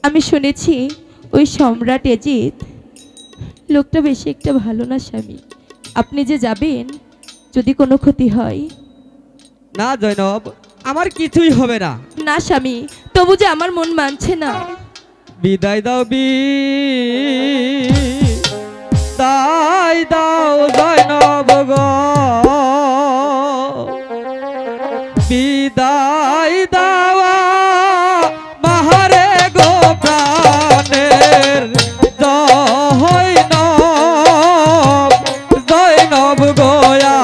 আমি শুনেছি ওই সম্রাট এজিত লোকটা বেশি একটা ভালো না স্বামী। আপনি যে যাবেন, যদি কোনো ক্ষতি হয়? না জৈনব, আমার কিছুই হবে না। না স্বামী, তবু যে আমার মন মানছে না। বিদায় দাও বিদায় দাও জৈনব গো, বিদায় দাওয়া মাহারে গো প্রাণের জৈনব গোয়া।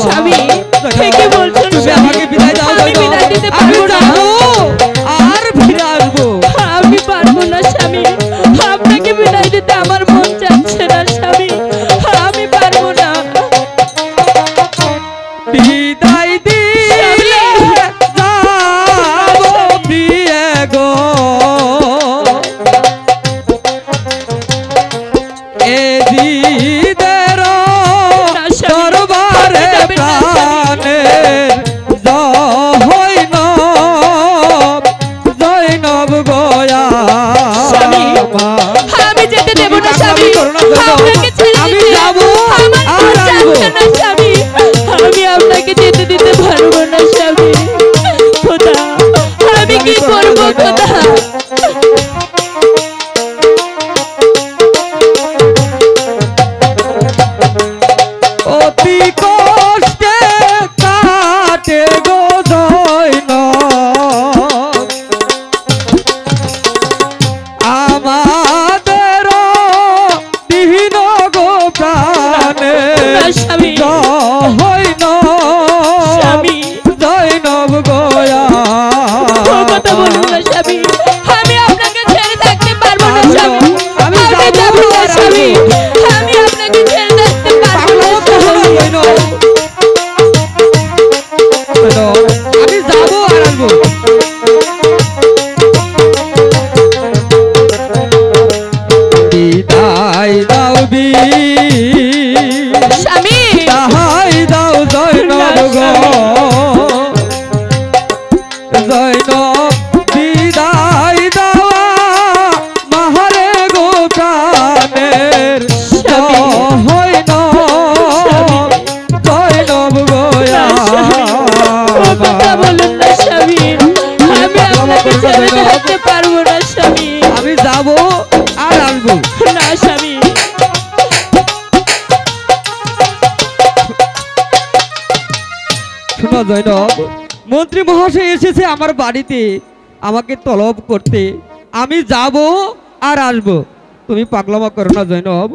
স্বামী ঠিকই বলছেন, আমাকে বিদায় দাও, আমি বিদায় দিতে পারবো না। আর ফিরে আসবো। আমি পারবো না স্বামী, আপনাকে বিদায় দিতে আমার মন চাচ্ছে না স্বামী, আমি পারবো না। বিদায় দিয়ে যাবো প্রিয় গো, এজিদের দরবারে প্রাণের জৈনব গোয়া। আমি যেতে দেব না স্বামী, আমি যাবো আর আসবো। স্বামী আমি আপনাকে যেতে দিতে পারবো না স্বামী। খোদা, আমি কি করবো খোদা? অতি কষ্টে কাটে গো জৈনব আমাদের দিন গো প্রাণে জৈনব গোয়া। কথা বলুন না স্বামী, আমি আপনাকে ছেড়ে থাকতে পারবো না স্বামী, আমি যাব না স্বামী, আমি আপনাকে ছেড়ে থাকতে পারবো না স্বামী। আমি যাবো আর আসবো। বিদায় দাও স্বামী, বিদায় দাও জৈনব গো, জৈনব বিদায় দাওয়া মাহারে গো প্রাণের জৈনব গোয়া। কথা বলুন না স্বামী, আমি আপনাকে ছেড়ে থাকতে পারবো না স্বামী। আমি যাবো আর আসবো। না স্বামী। শোনো জৈনব, মন্ত্রী মহাশয় এসেছে আমার বাড়িতে আমাকে তলব করতে। আমি যাব আর আসবো, তুমি পাগলামো করো না জৈনব।